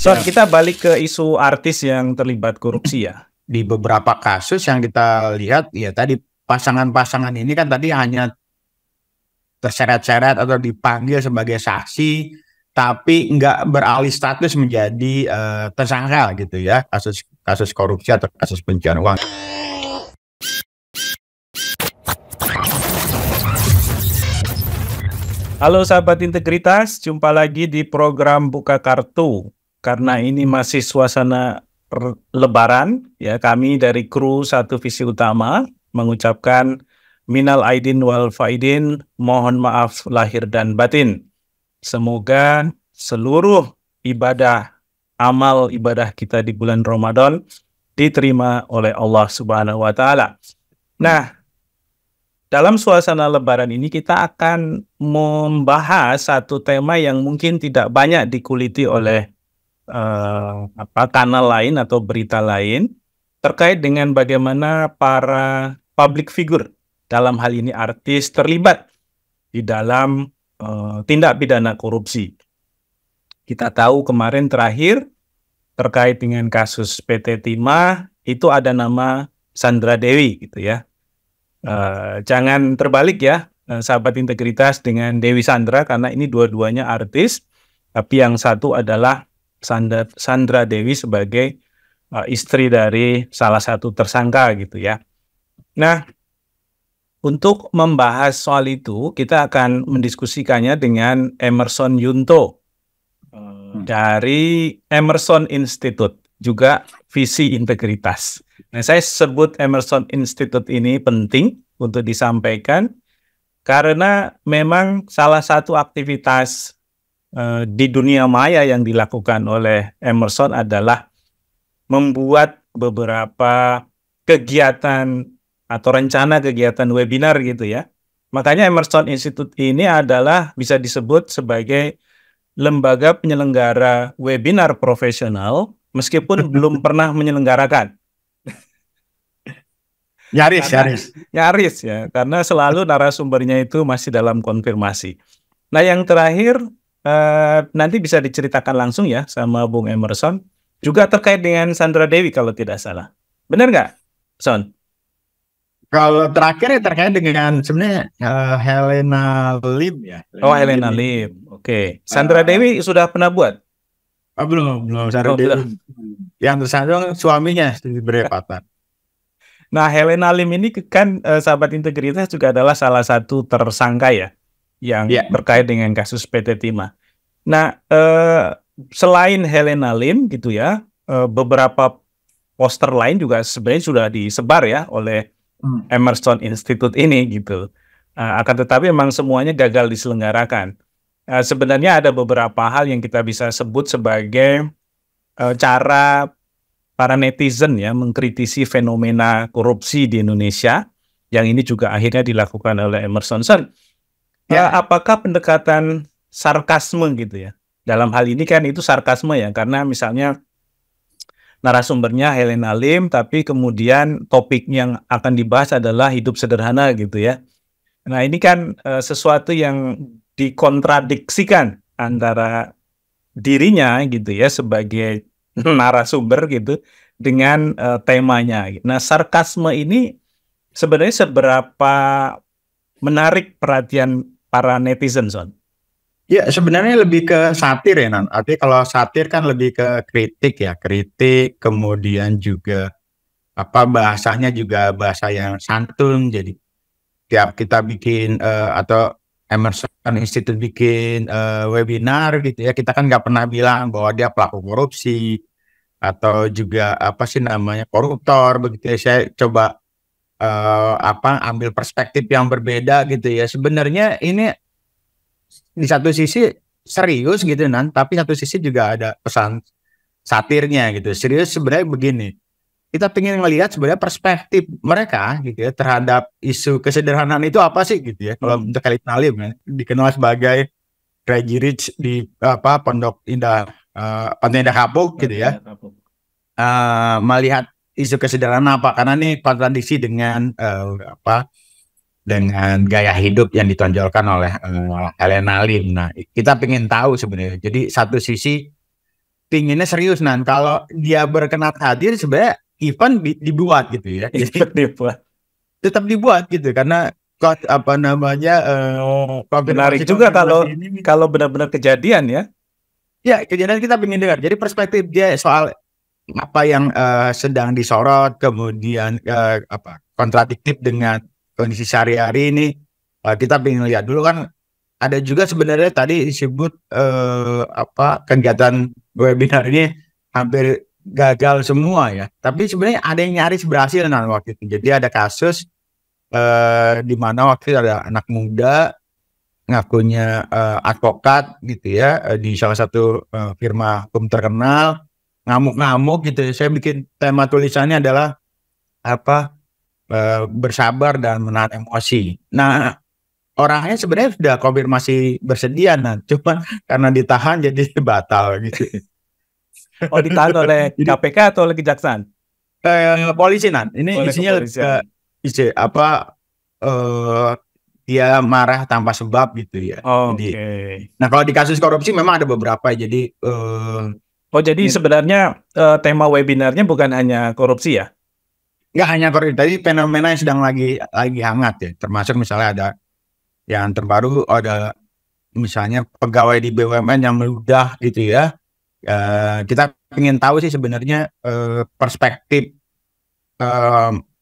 So, kita balik ke isu artis yang terlibat korupsi ya. Di beberapa kasus yang kita lihat, ya tadi pasangan-pasangan ini kan tadi hanya terseret-seret atau dipanggil sebagai saksi, tapi nggak beralih status menjadi tersangka gitu ya, kasus korupsi atau kasus pencucian uang. Halo sahabat integritas, jumpa lagi di program Buka Kartu. Karena ini masih suasana Lebaran, ya kami dari kru Satu Visi Utama mengucapkan minal aidin wal faidin, mohon maaf lahir dan batin. Semoga seluruh amal ibadah kita di bulan Ramadan diterima oleh Allah Subhanahu wa Ta'ala. Nah, dalam suasana Lebaran ini kita akan membahas satu tema yang mungkin tidak banyak dikuliti oleh kanal lain atau berita lain terkait dengan bagaimana para public figure, dalam hal ini artis, terlibat di dalam tindak pidana korupsi. Kita tahu kemarin terakhir terkait dengan kasus PT Timah itu ada nama Sandra Dewi gitu ya. Jangan terbalik ya, sahabat integritas, dengan Dewi Sandra, karena ini dua-duanya artis, tapi yang satu adalah Sandra Dewi sebagai istri dari salah satu tersangka gitu ya. Nah, untuk membahas soal itu kita akan mendiskusikannya dengan Emerson Yunto dari Emerson Institute, juga Visi Integritas. Nah, saya sebut Emerson Institute ini penting untuk disampaikan karena memang salah satu aktivitas di dunia maya yang dilakukan oleh Emerson adalah membuat beberapa kegiatan atau rencana kegiatan webinar gitu ya. Makanya Emerson Institute ini adalah bisa disebut sebagai lembaga penyelenggara webinar profesional meskipun belum pernah menyelenggarakan. Nyaris ya, karena selalu narasumbernya itu masih dalam konfirmasi. Nah, yang terakhir nanti bisa diceritakan langsung ya sama Bung Emerson, juga terkait dengan Sandra Dewi kalau tidak salah. Benar nggak, Son? Kalau terakhir ya terkait dengan sebenarnya Helena Lim ya. Helena Lim. Oke. Sandra Dewi sudah pernah buat? Belum. Sandra Dewi. Yang tersandung suaminya berdekatan. Nah, Helena Lim ini kan sahabat integritas juga adalah salah satu tersangka ya, yang terkait dengan kasus PT Timah. Nah, selain Helena Lim gitu ya, beberapa poster lain juga sebenarnya sudah disebar ya oleh Emerson Institute ini gitu. Akan tetapi memang semuanya gagal diselenggarakan. Sebenarnya ada beberapa hal yang kita bisa sebut sebagai cara para netizen ya mengkritisi fenomena korupsi di Indonesia, yang ini juga akhirnya dilakukan oleh Emerson. Apakah pendekatan sarkasme gitu ya? Dalam hal ini kan itu sarkasme ya, karena misalnya narasumbernya Helena Lim, tapi kemudian topik yang akan dibahas adalah hidup sederhana gitu ya. Nah, ini kan sesuatu yang dikontradiksikan antara dirinya gitu ya sebagai narasumber gitu dengan temanya. Nah, sarkasme ini sebenarnya seberapa menarik perhatian para netizen, Son? Ya, sebenarnya lebih ke satir ya, Nan. Artinya kalau satir kan lebih ke kritik ya, kemudian juga bahasanya juga bahasa yang santun. Jadi tiap kita bikin atau Emerson Institute bikin webinar gitu ya, kita kan nggak pernah bilang bahwa dia pelaku korupsi atau juga koruptor begitu ya. Saya coba ambil perspektif yang berbeda gitu ya. Sebenarnya ini di satu sisi serius gitu Nan, tapi satu sisi juga ada pesan satirnya gitu. Serius sebenarnya begini, kita ingin melihat sebenarnya perspektif mereka gitu ya terhadap isu kesederhanaan itu apa sih gitu ya. Kalau untuk Helena Lim ya, dikenal sebagai Crazy Rich di Pondok Indah, Pantai Indah Kapuk gitu ya. Melihat isu kesederhanaan apa, karena ini kontradiksi dengan dengan gaya hidup yang ditonjolkan oleh Helena Lim. Nah, kita ingin tahu sebenarnya. Jadi satu sisi pinginnya serius. Nah, kalau dia berkenan hadir sebenarnya event dibuat gitu ya. Jadi tetap dibuat gitu karena apa namanya menarik juga kalau benar-benar kejadian ya. Ya, kejadian kita ingin dengar. Jadi perspektif dia soal apa yang sedang disorot, kemudian apa kontradiktif dengan kondisi sehari-hari ini, kita ingin lihat dulu kan. Ada juga sebenarnya tadi disebut apa kegiatan webinar ini hampir gagal semua ya. Tapi sebenarnya ada yang nyaris berhasil waktu itu. Jadi ada kasus di mana waktu itu ada anak muda ngakunya advokat gitu ya di salah satu firma hukum terkenal, ngamuk-ngamuk gitu. Saya bikin tema tulisannya adalah apa bersabar dan menahan emosi. Nah, orangnya sebenarnya sudah konfirmasi bersedia, cuma karena ditahan jadi batal gitu. Oh, ditahan oleh KPK atau oleh kejaksaan? Polisi Ini oleh isinya apa? Dia marah tanpa sebab gitu ya. Oke. Nah, kalau di kasus korupsi memang ada beberapa. Jadi jadi sebenarnya tema webinarnya bukan hanya korupsi ya? Nggak hanya korupsi, tadi fenomena yang sedang lagi hangat ya. Termasuk misalnya ada yang terbaru, ada misalnya pegawai di BUMN yang meludah gitu ya. Kita ingin tahu sih sebenarnya perspektif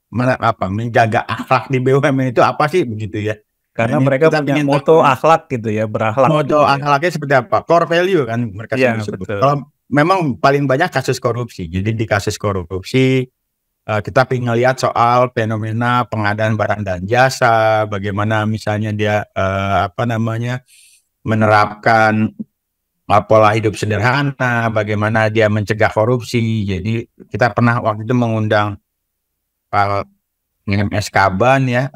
menjaga akhlak di BUMN itu apa sih begitu ya. Karena mereka punya moto akhlak gitu ya, berakhlak. Moto akhlaknya seperti apa? Core value kan mereka sebut. Kalau memang paling banyak kasus korupsi. Jadi di kasus korupsi kita ingin lihat soal fenomena pengadaan barang dan jasa, bagaimana misalnya dia menerapkan pola hidup sederhana, bagaimana dia mencegah korupsi. Jadi kita pernah waktu itu mengundang Pak MS Kaban ya,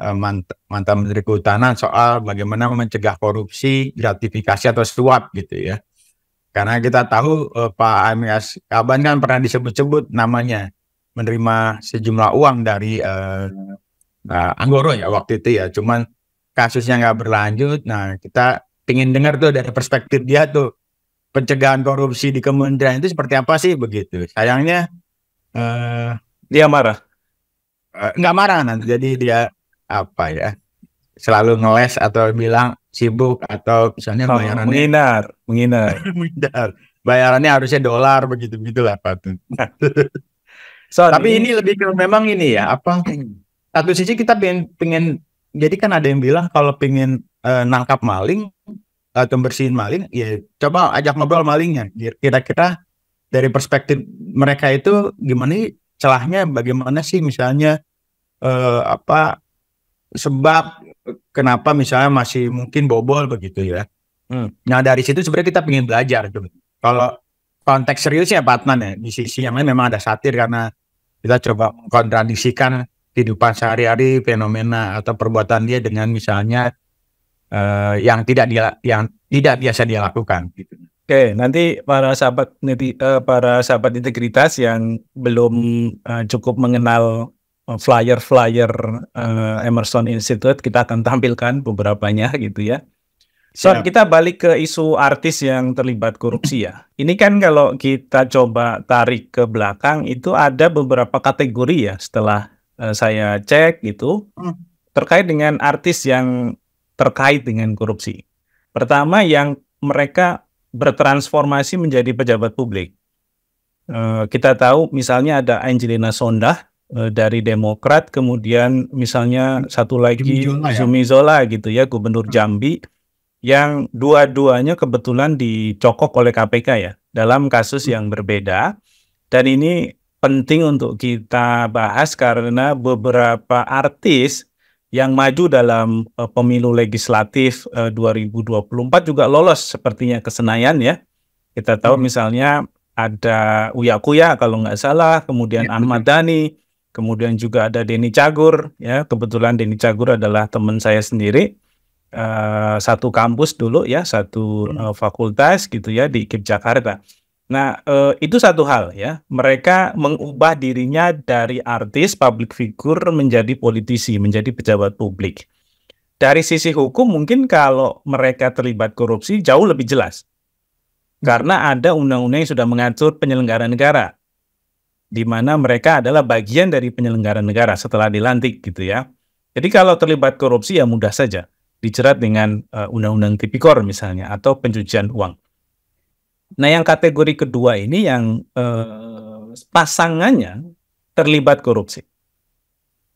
mantan Menteri Kehutanan soal bagaimana mencegah korupsi, gratifikasi atau suap gitu ya. Karena kita tahu Pak MS Kaban kan pernah disebut-sebut namanya menerima sejumlah uang dari Anggoro ya waktu itu ya. Cuman kasusnya nggak berlanjut. Nah, kita ingin dengar tuh dari perspektif dia tuh pencegahan korupsi di kementerian itu seperti apa sih begitu. Sayangnya dia marah. Nggak marah nanti, jadi dia apa ya selalu ngeles atau bilang sibuk atau misalnya bayarannya menghindar. Bayarannya harusnya dolar begitu lah Pak. Tapi ini lebih ke memang ini ya apa satu sisi kita pengen jadi kan ada yang bilang kalau pengen nangkap maling atau bersihin maling ya coba ajak ngobrol malingnya, kira-kira dari perspektif mereka itu gimana celahnya, bagaimana sih misalnya sebab kenapa misalnya masih mungkin bobol begitu ya. Nah dari situ sebenarnya kita ingin belajar tuh. Kalau konteks seriusnya Pak Adnan ya, di sisi yang lain memang ada satir karena kita coba mengkontradiksikan kehidupan sehari-hari, fenomena atau perbuatan dia dengan misalnya yang tidak biasa dia lakukan gitu. Oke, nanti para sahabat integritas yang belum cukup mengenal flyer Emerson Institute, kita akan tampilkan beberapanya gitu ya. Kita balik ke isu artis yang terlibat korupsi ya. Ini kan kalau kita coba tarik ke belakang itu ada beberapa kategori ya setelah saya cek gitu terkait dengan artis yang terkait dengan korupsi. Pertama yang mereka bertransformasi menjadi pejabat publik. Kita tahu misalnya ada Angelina Sondakh dari Demokrat, kemudian misalnya satu lagi Zumi Zola gitu ya, Gubernur Jambi, yang dua-duanya kebetulan dicokok oleh KPK ya dalam kasus yang berbeda. Dan ini penting untuk kita bahas karena beberapa artis yang maju dalam pemilu legislatif 2024 juga lolos sepertinya ke Senayan ya. Kita tahu misalnya ada Uya Kuya kalau nggak salah, kemudian Ahmad Dhani, kemudian juga ada Denny Cagur ya. Kebetulan Denny Cagur adalah teman saya sendiri, satu kampus dulu ya, satu fakultas gitu ya di IKIP Jakarta. Nah, itu satu hal ya. Mereka mengubah dirinya dari artis, public figure menjadi politisi, menjadi pejabat publik. Dari sisi hukum mungkin kalau mereka terlibat korupsi jauh lebih jelas. Karena ada undang-undang yang sudah mengatur penyelenggara negara, di mana mereka adalah bagian dari penyelenggara negara setelah dilantik gitu ya. Jadi kalau terlibat korupsi ya mudah saja dijerat dengan undang-undang tipikor misalnya atau pencucian uang. Nah yang kategori kedua ini yang pasangannya terlibat korupsi.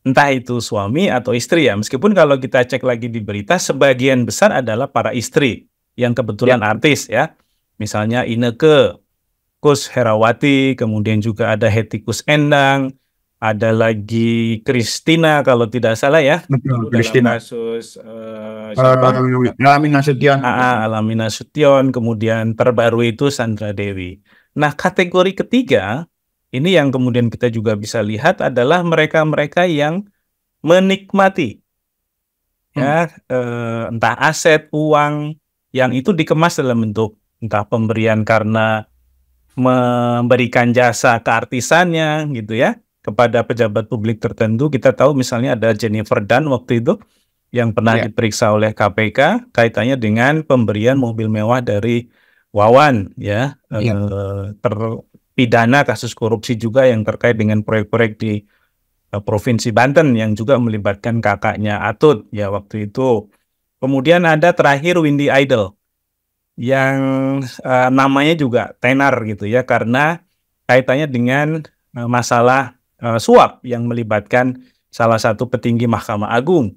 Entah itu suami atau istri ya, meskipun kalau kita cek lagi di berita, sebagian besar adalah para istri yang kebetulan artis ya. Misalnya Inneke Koes Herawati, kemudian juga ada Hetty Koes Endang, ada lagi Christina kalau tidak salah ya. Betul, Christina. Kasus Alamin Nasution. Alamin Nasution, kemudian terbaru itu Sandra Dewi. Nah, kategori ketiga, ini yang kemudian kita juga bisa lihat adalah mereka-mereka yang menikmati ya entah aset, uang yang itu dikemas dalam bentuk entah pemberian karena memberikan jasa keartisannya gitu ya kepada pejabat publik tertentu. Kita tahu misalnya ada Jennifer Dunn waktu itu yang pernah diperiksa oleh KPK kaitannya dengan pemberian mobil mewah dari Wawan ya, terpidana kasus korupsi juga yang terkait dengan proyek-proyek di Provinsi Banten yang juga melibatkan kakaknya Atut ya waktu itu. Kemudian ada terakhir Windy Idol yang namanya juga tenar gitu ya karena kaitannya dengan masalah suap yang melibatkan salah satu petinggi Mahkamah Agung.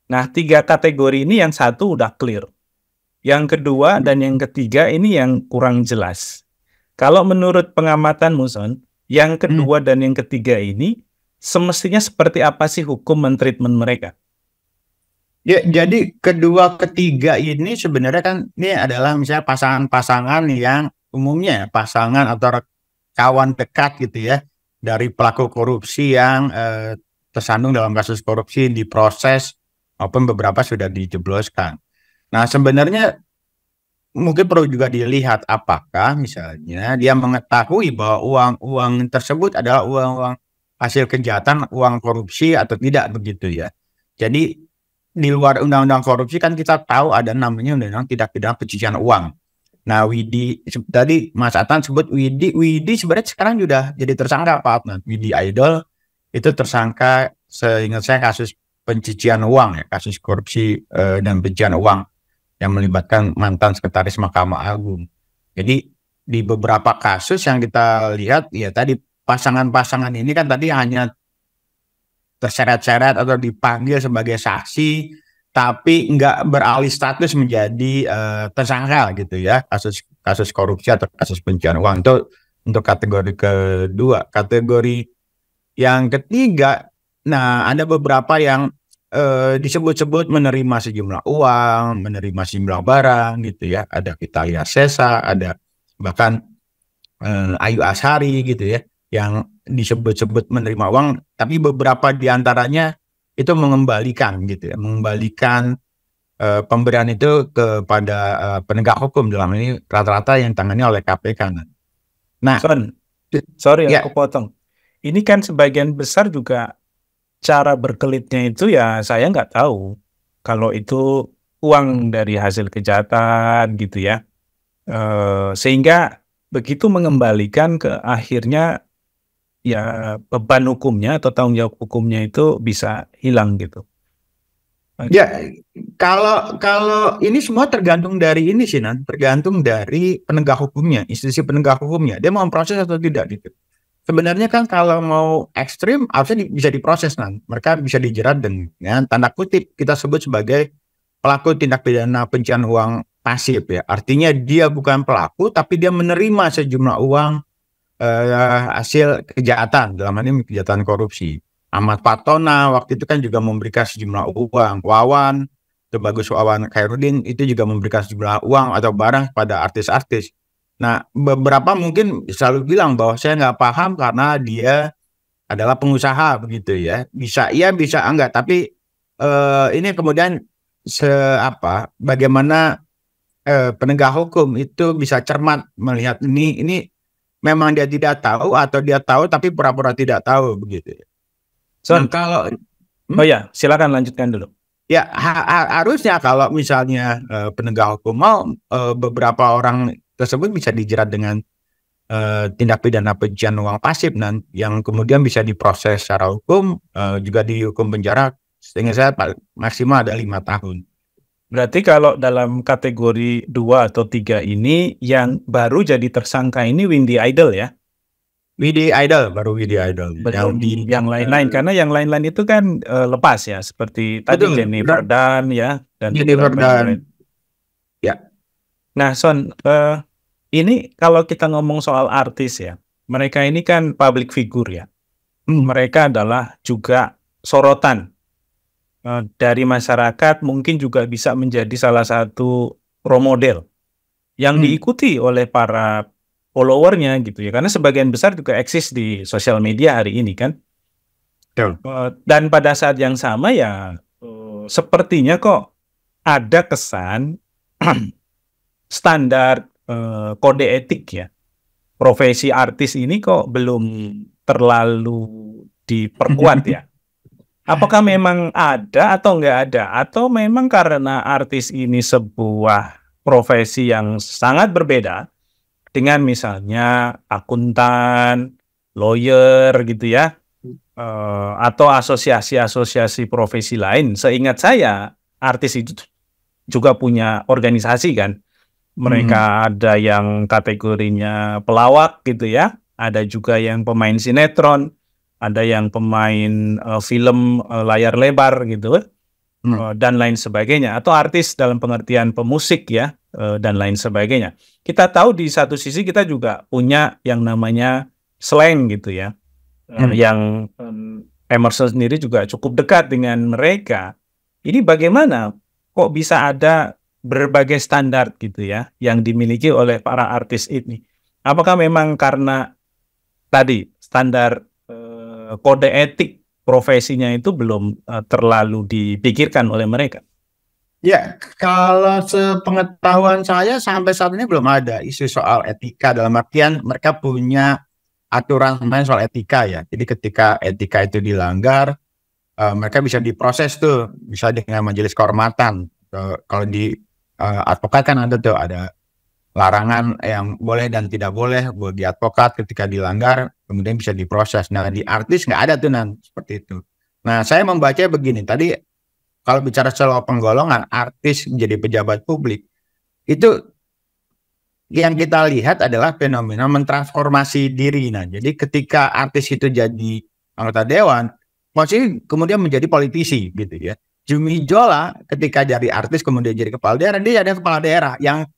Nah, 3 kategori ini yang satu udah clear. Yang kedua dan yang ketiga ini yang kurang jelas. Kalau menurut pengamatan Muson, yang kedua dan yang ketiga ini semestinya seperti apa sih hukum mentreatment mereka? Ya, jadi kedua ketiga ini sebenarnya kan ini adalah misalnya pasangan-pasangan yang umumnya pasangan atau kawan dekat gitu ya dari pelaku korupsi yang tersandung dalam kasus korupsi diproses maupun beberapa sudah dijebloskan. Nah sebenarnya mungkin perlu juga dilihat apakah misalnya dia mengetahui bahwa uang-uang tersebut adalah uang-uang hasil kejahatan, uang korupsi atau tidak begitu ya. Jadi di luar undang-undang korupsi kan kita tahu ada namanya undang-undang tindak pidana pencucian uang. Nah, Widi tadi Mas Atan sebut Widi sebenarnya sekarang sudah jadi tersangka Pak Adnan. Windy Idol itu tersangka seingat saya kasus pencucian uang ya, kasus korupsi dan pencucian uang yang melibatkan mantan sekretaris Mahkamah Agung. Jadi di beberapa kasus yang kita lihat ya tadi pasangan-pasangan ini kan tadi hanya terseret-seret atau dipanggil sebagai saksi tapi nggak beralih status menjadi tersangka gitu ya kasus korupsi atau kasus pencucian uang. Itu untuk kategori kedua. Kategori yang ketiga, nah ada beberapa yang disebut-sebut menerima sejumlah uang, menerima sejumlah barang gitu ya. Ada Vitalia Sesa, ada bahkan Ayu Ashari gitu ya yang disebut-sebut menerima uang, tapi beberapa diantaranya itu mengembalikan gitu ya, mengembalikan pemberian itu kepada penegak hukum, dalam ini rata-rata yang tangani oleh KPK. Nah, sorry aku potong. Ini kan sebagian besar juga cara berkelitnya itu ya saya nggak tahu kalau itu uang dari hasil kejahatan gitu ya, sehingga begitu mengembalikan ke akhirnya ya beban hukumnya atau tanggung jawab hukumnya itu bisa hilang gitu. Ya, kalau ini semua tergantung dari ini sih Nan, tergantung dari penegak hukumnya, institusi penegak hukumnya, dia mau proses atau tidak gitu. Sebenarnya kan kalau mau ekstrim harusnya bisa diproses Nan, mereka bisa dijerat dengan tanda kutip kita sebut sebagai pelaku tindak pidana pencucian uang pasif ya, artinya dia bukan pelaku tapi dia menerima sejumlah uang hasil kejahatan, dalam hal ini kejahatan korupsi. Ahmad Fatona waktu itu kan juga memberikan sejumlah uang. Wawan, Bagus Wawan Khairuddin itu juga memberikan sejumlah uang atau barang pada artis-artis. Nah, beberapa mungkin selalu bilang bahwa saya nggak paham karena dia adalah pengusaha begitu ya. Bisa iya, bisa enggak. Tapi ini kemudian bagaimana penegak hukum itu bisa cermat melihat ini memang dia tidak tahu atau dia tahu tapi pura-pura tidak tahu begitu. Nah, kalau ya silakan lanjutkan dulu. Ya harusnya kalau misalnya penegak hukum mau beberapa orang tersebut bisa dijerat dengan tindak pidana pencucian uang pasif yang kemudian bisa diproses secara hukum, juga dihukum penjara sehingga saya maksimal ada 5 tahun. Berarti kalau dalam kategori 2 atau 3 ini yang baru jadi tersangka ini Windy Idol ya? Windy Idol, baru Windy Idol. Belum yang lain-lain, karena yang lain-lain itu kan lepas ya, seperti tadi Jennifer Dunn ya, dan Jennifer Dunn. Ya. Nah, Son, ini kalau kita ngomong soal artis ya, mereka ini kan public figure ya. Mereka adalah juga sorotan dari masyarakat, mungkin juga bisa menjadi salah satu role model yang diikuti oleh para followernya gitu ya. Karena sebagian besar juga eksis di sosial media hari ini kan. Dan pada saat yang sama ya, sepertinya kok ada kesan standar kode etik ya, profesi artis ini kok belum terlalu diperkuat ya. Apakah memang ada atau nggak ada? Atau memang karena artis ini sebuah profesi yang sangat berbeda dengan misalnya akuntan, lawyer gitu ya, atau asosiasi-asosiasi profesi lain. Seingat saya, artis itu juga punya organisasi kan. Mereka ada yang kategorinya pelawak gitu ya, ada juga yang pemain sinetron, ada yang pemain film layar lebar gitu, dan lain sebagainya, atau artis dalam pengertian pemusik ya, dan lain sebagainya. Kita tahu di satu sisi kita juga punya yang namanya slang gitu ya, yang Emerson sendiri juga cukup dekat dengan mereka. Ini bagaimana kok bisa ada berbagai standar gitu ya yang dimiliki oleh para artis ini? Apakah memang karena tadi standar kode etik profesinya itu belum terlalu dipikirkan oleh mereka? Ya, kalau sepengetahuan saya sampai saat ini belum ada isu soal etika, dalam artian mereka punya aturan soal etika ya. Jadi ketika etika itu dilanggar, mereka bisa diproses tuh, bisa dengan majelis kehormatan. Kalau di advokat kan ada larangan yang boleh dan tidak boleh buat di advokat ketika dilanggar, kemudian bisa diproses. Nah, di artis nggak ada tuh seperti itu. Nah, saya membaca begini, tadi kalau bicara soal penggolongan artis menjadi pejabat publik, itu yang kita lihat adalah fenomena mentransformasi diri. Nah, jadi ketika artis itu jadi anggota dewan, posisi kemudian menjadi politisi gitu ya. Zumi Zola ketika jadi artis kemudian jadi kepala daerah, dia ada kepala daerah yang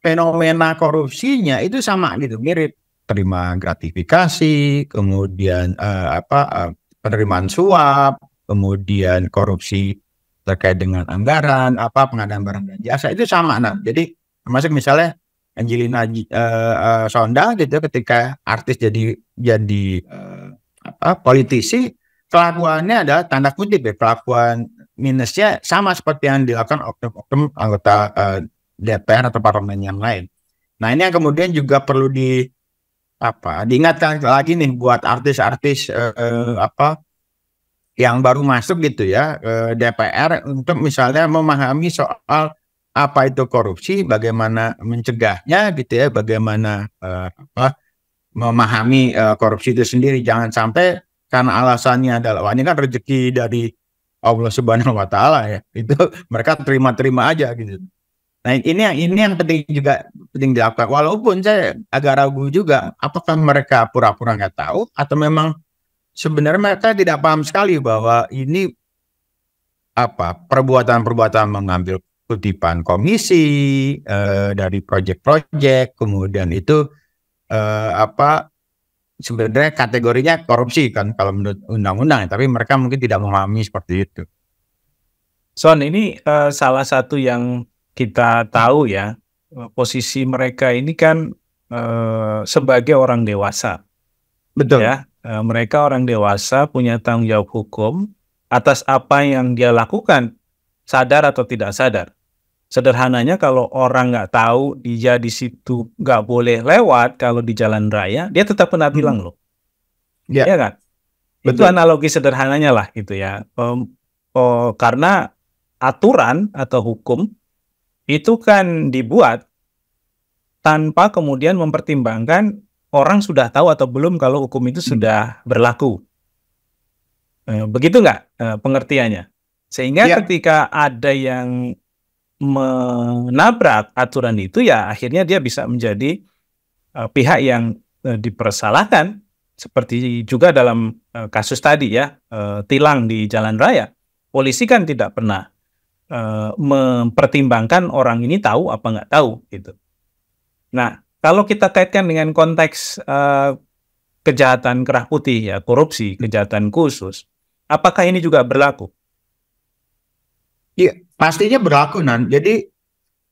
fenomena korupsinya itu sama gitu, mirip, terima gratifikasi, kemudian penerimaan suap, kemudian korupsi terkait dengan anggaran, pengadaan barang dan jasa itu sama. Nah, jadi termasuk misalnya Angelina Sondang gitu, ketika artis jadi politisi, kelakuannya adalah tanda kutip ya, kelakuan minusnya sama seperti yang dilakukan oknum-oknum anggota DPR atau parlemen yang lain. Nah, ini yang kemudian juga perlu diingatkan lagi nih buat artis-artis yang baru masuk gitu ya DPR, untuk misalnya memahami soal apa itu korupsi, bagaimana mencegahnya gitu ya, bagaimana memahami korupsi itu sendiri. Jangan sampai karena alasannya adalah ini kan rezeki dari Allah Subhanahu wa Ta'ala ya, itu mereka terima-terima aja gitu. Nah, ini yang penting dilakukan. Walaupun saya agak ragu juga, apakah mereka pura-pura nggak tahu atau memang sebenarnya mereka tidak paham sekali bahwa ini perbuatan-perbuatan mengambil kutipan komisi dari proyek-proyek, kemudian itu sebenarnya kategorinya korupsi kan kalau menurut undang-undang, tapi mereka mungkin tidak memahami seperti itu. Son, ini salah satu yang kita tahu ya, posisi mereka ini kan sebagai orang dewasa. Betul. Ya, mereka orang dewasa punya tanggung jawab hukum atas apa yang dia lakukan, sadar atau tidak sadar. Sederhananya kalau orang nggak tahu dia di situ nggak boleh lewat kalau di jalan raya, dia tetap kena tilang loh. Ya, ya kan? Betul. Itu analogi sederhananya lah gitu ya. Karena aturan atau hukum itu kan dibuat tanpa kemudian mempertimbangkan orang sudah tahu atau belum kalau hukum itu sudah berlaku. Begitu nggak pengertiannya? Sehingga ketika ada yang menabrak aturan itu, ya akhirnya dia bisa menjadi pihak yang dipersalahkan. Seperti juga dalam kasus tadi ya, tilang di jalan raya. Polisi kan tidak pernah mempertimbangkan orang ini tahu apa nggak tahu gitu. Nah, kalau kita kaitkan dengan konteks kejahatan kerah putih ya, korupsi, kejahatan khusus, apakah ini juga berlaku? Iya, pastinya berlaku, Nan. Jadi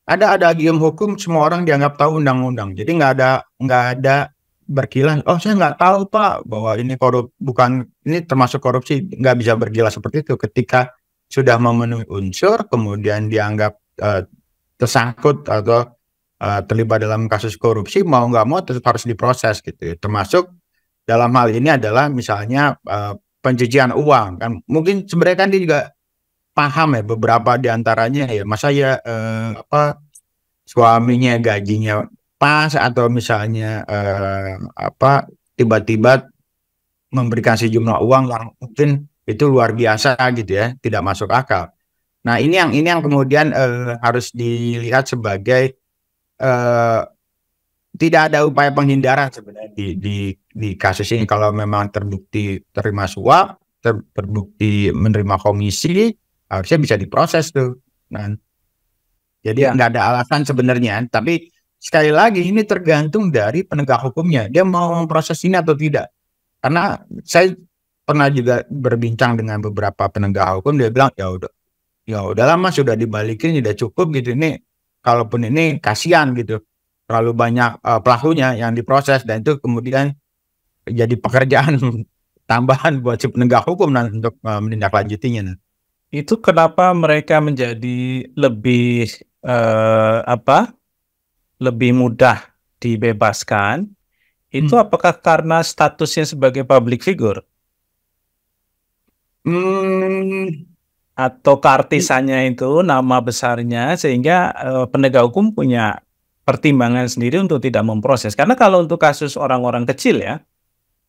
ada agium hukum, semua orang dianggap tahu undang-undang. Jadi nggak ada berkilah, oh saya nggak tahu Pak bahwa ini ini termasuk korupsi, nggak bisa berkilah seperti itu. Ketika sudah memenuhi unsur, kemudian dianggap tersangkut atau terlibat dalam kasus korupsi, mau nggak mau tetap harus diproses gitu. Termasuk dalam hal ini adalah misalnya pencucian uang kan. Mungkin sebenarnya kan dia juga paham ya beberapa diantaranya ya. Masa ya suaminya gajinya pas atau misalnya tiba-tiba memberikan sejumlah uang yang mungkin itu luar biasa gitu ya, tidak masuk akal. Nah ini yang kemudian harus dilihat sebagai tidak ada upaya penghindaran sebenarnya di kasus ini. Kalau memang terbukti terima suap, terbukti menerima komisi, harusnya bisa diproses tuh. Nah, jadi nggak ada alasan sebenarnya. Tapi sekali lagi ini tergantung dari penegak hukumnya. Dia mau memproses ini atau tidak. Karena saya pernah juga berbincang dengan beberapa penegak hukum, dia bilang ya udahlah Mas, sudah dibalikin, sudah cukup gitu. Ini kalaupun ini kasihan gitu, terlalu banyak pelakunya yang diproses, dan itu kemudian jadi pekerjaan tambahan buat si penegak hukum untuk menindaklanjutinya. Itu kenapa mereka menjadi lebih lebih mudah dibebaskan? Itu apakah karena statusnya sebagai public figure? Atau kartisannya itu, nama besarnya, sehingga penegak hukum punya pertimbangan sendiri untuk tidak memproses. Karena kalau untuk kasus orang-orang kecil ya,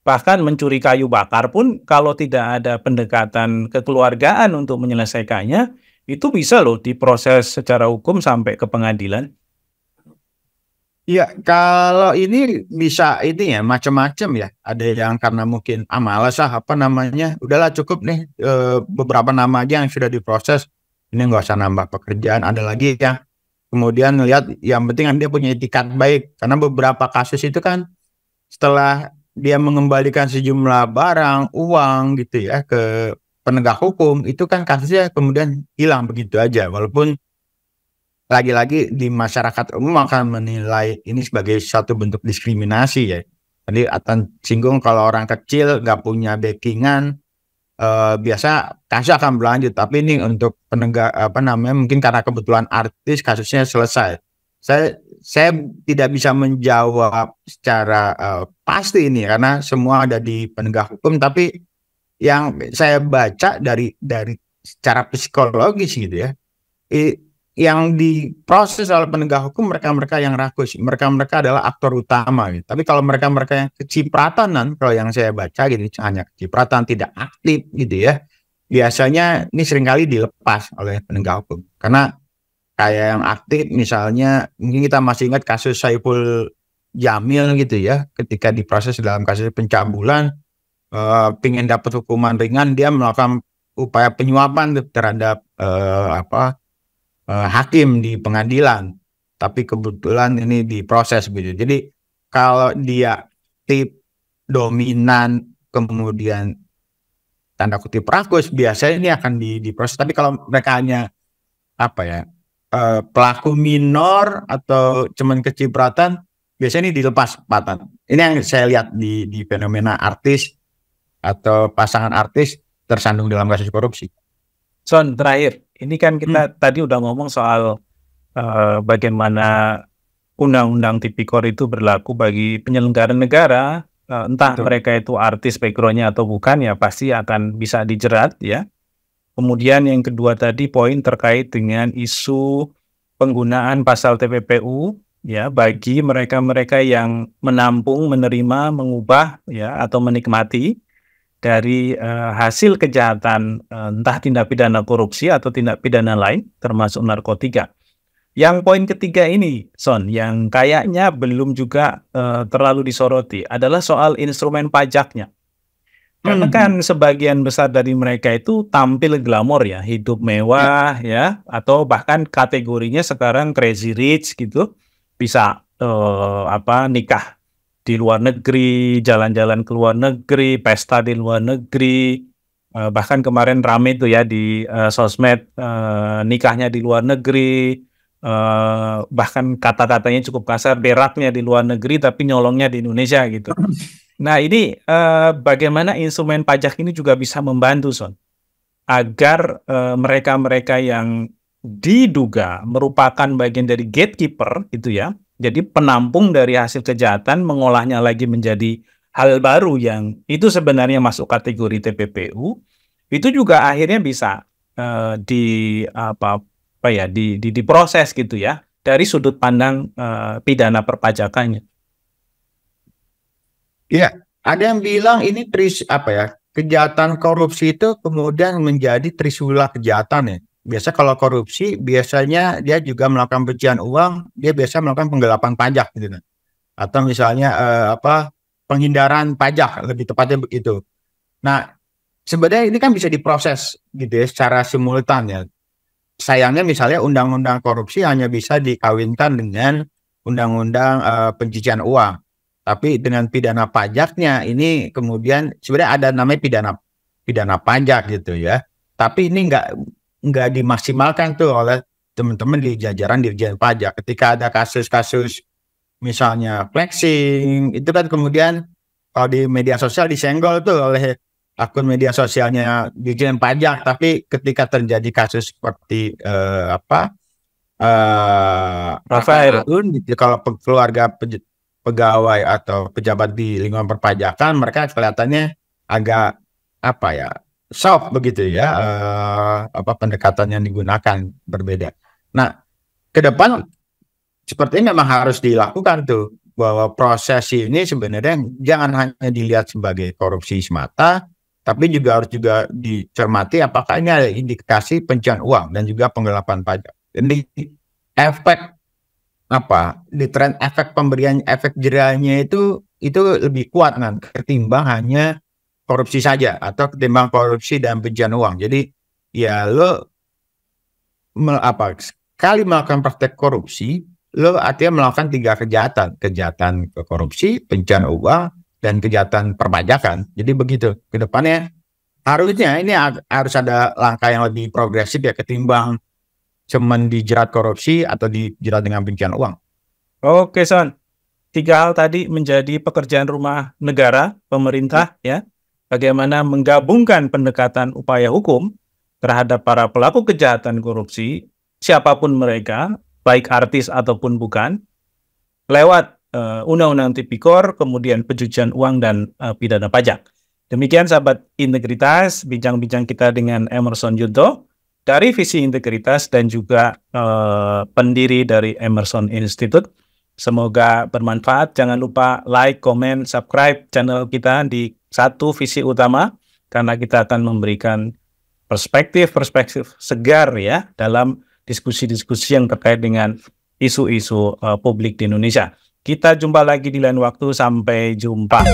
bahkan mencuri kayu bakar pun kalau tidak ada pendekatan kekeluargaan untuk menyelesaikannya, itu bisa loh diproses secara hukum sampai ke pengadilan. Iya, kalau ini bisa ini ya macam-macam ya. Ada yang karena mungkin malas udahlah cukup nih beberapa nama aja yang sudah diproses, ini nggak usah nambah pekerjaan. Ada lagi yang kemudian lihat yang penting kan dia punya etikat baik, karena beberapa kasus itu kan setelah dia mengembalikan sejumlah barang, uang gitu ya ke penegak hukum, itu kan kasusnya kemudian hilang begitu aja. Walaupun lagi-lagi di masyarakat umum akan menilai ini sebagai suatu bentuk diskriminasi ya. Jadi akan singgung kalau orang kecil nggak punya backingan, biasa kasus akan berlanjut. Tapi ini untuk penegak mungkin karena kebetulan artis kasusnya selesai. Saya tidak bisa menjawab secara pasti ini karena semua ada di penegak hukum. Tapi yang saya baca dari secara psikologis gitu ya, yang diproses oleh penegak hukum mereka yang rakus, mereka adalah aktor utama gitu. Tapi kalau mereka yang kecipratan, kalau yang saya baca gitu hanya kecipratan, tidak aktif gitu ya, biasanya ini seringkali dilepas oleh penegak hukum. Karena kayak yang aktif misalnya, mungkin kita masih ingat kasus Saiful Jamil gitu ya, ketika diproses dalam kasus pencabulan, pengen dapat hukuman ringan, dia melakukan upaya penyuapan terhadap hakim di pengadilan, tapi kebetulan ini diproses gitu. Jadi kalau dia tip dominan kemudian tanda kutip rakus, biasanya ini akan diproses. Tapi kalau mereka hanya pelaku minor atau cuman kecipratan, biasanya ini dilepas cepatan. Ini yang saya lihat di fenomena artis atau pasangan artis tersandung dalam kasus korupsi. Son, terakhir, ini kan kita tadi udah ngomong soal bagaimana undang-undang tipikor itu berlaku bagi penyelenggara negara, entah mereka itu artis background-nya atau bukan, ya pasti akan bisa dijerat ya. Kemudian yang kedua tadi poin terkait dengan isu penggunaan pasal TPPU ya bagi mereka-mereka yang menampung, menerima, mengubah ya atau menikmati dari hasil kejahatan entah tindak pidana korupsi atau tindak pidana lain termasuk narkotika. Yang poin ketiga ini, Son, yang kayaknya belum juga terlalu disoroti adalah soal instrumen pajaknya. Karena kan sebagian besar dari mereka itu tampil glamor ya, hidup mewah ya, atau bahkan kategorinya sekarang crazy rich gitu, bisa nikah di luar negeri, jalan-jalan ke luar negeri, pesta di luar negeri, bahkan kemarin rame tuh ya di sosmed nikahnya di luar negeri, bahkan kata-katanya cukup kasar, beraknya di luar negeri tapi nyolongnya di Indonesia gitu. Nah ini bagaimana instrumen pajak ini juga bisa membantu, Son, agar mereka-mereka yang diduga merupakan bagian dari gatekeeper gitu ya, jadi penampung dari hasil kejahatan mengolahnya lagi menjadi hal baru yang itu sebenarnya masuk kategori TPPU, itu juga akhirnya bisa diproses gitu ya dari sudut pandang pidana perpajakannya. Iya, ada yang bilang ini kejahatan korupsi itu kemudian menjadi trisula kejahatan ya. Biasa kalau korupsi biasanya dia juga melakukan pencucian uang, dia biasa melakukan penggelapan pajak gitu kan. Atau misalnya penghindaran pajak, lebih tepatnya begitu. Nah, sebenarnya ini kan bisa diproses gitu ya secara simultan ya. Sayangnya misalnya undang-undang korupsi hanya bisa dikawinkan dengan undang-undang pencucian uang. Tapi dengan pidana pajaknya ini kemudian sebenarnya ada namanya pidana pajak gitu ya. Tapi ini nggak dimaksimalkan tuh oleh teman-teman di jajaran Dirjen Pajak. Ketika ada kasus-kasus misalnya flexing, itu kan kemudian kalau di media sosial disenggol tuh oleh akun media sosialnya Dirjen Pajak. Tapi ketika terjadi kasus seperti Rafael, kalau keluarga pegawai atau pejabat di lingkungan perpajakan, mereka kelihatannya agak soft begitu ya, pendekatan yang digunakan berbeda. Nah, ke depan seperti ini memang harus dilakukan tuh, bahwa proses ini sebenarnya jangan hanya dilihat sebagai korupsi semata, tapi juga harus dicermati apakah ini ada indikasi pencucian uang dan juga penggelapan pajak. Jadi efek efek pemberian efek jerahnya itu lebih kuat ketimbang hanya korupsi saja atau ketimbang korupsi dan pencucian uang. Jadi ya sekali melakukan praktek korupsi, lo artinya melakukan 3 kejahatan korupsi, pencucian uang, dan kejahatan perpajakan. Jadi begitu ke depannya harusnya ini harus ada langkah yang lebih progresif ya ketimbang cuman dijerat korupsi atau dijerat dengan pencucian uang. Oke, Son. 3 hal tadi menjadi pekerjaan rumah negara, pemerintah ya. Bagaimana menggabungkan pendekatan upaya hukum terhadap para pelaku kejahatan korupsi, siapapun mereka, baik artis ataupun bukan, lewat Undang-Undang Tipikor, kemudian pencucian uang dan pidana pajak. Demikian sahabat integritas, bincang-bincang kita dengan Emerson Yunto dari Visi Integritas dan juga pendiri dari Emerson Institute. Semoga bermanfaat. Jangan lupa like, comment, subscribe channel kita di Satu Visi Utama, karena kita akan memberikan perspektif segar ya dalam diskusi-diskusi yang terkait dengan isu-isu publik di Indonesia. Kita jumpa lagi di lain waktu. Sampai jumpa.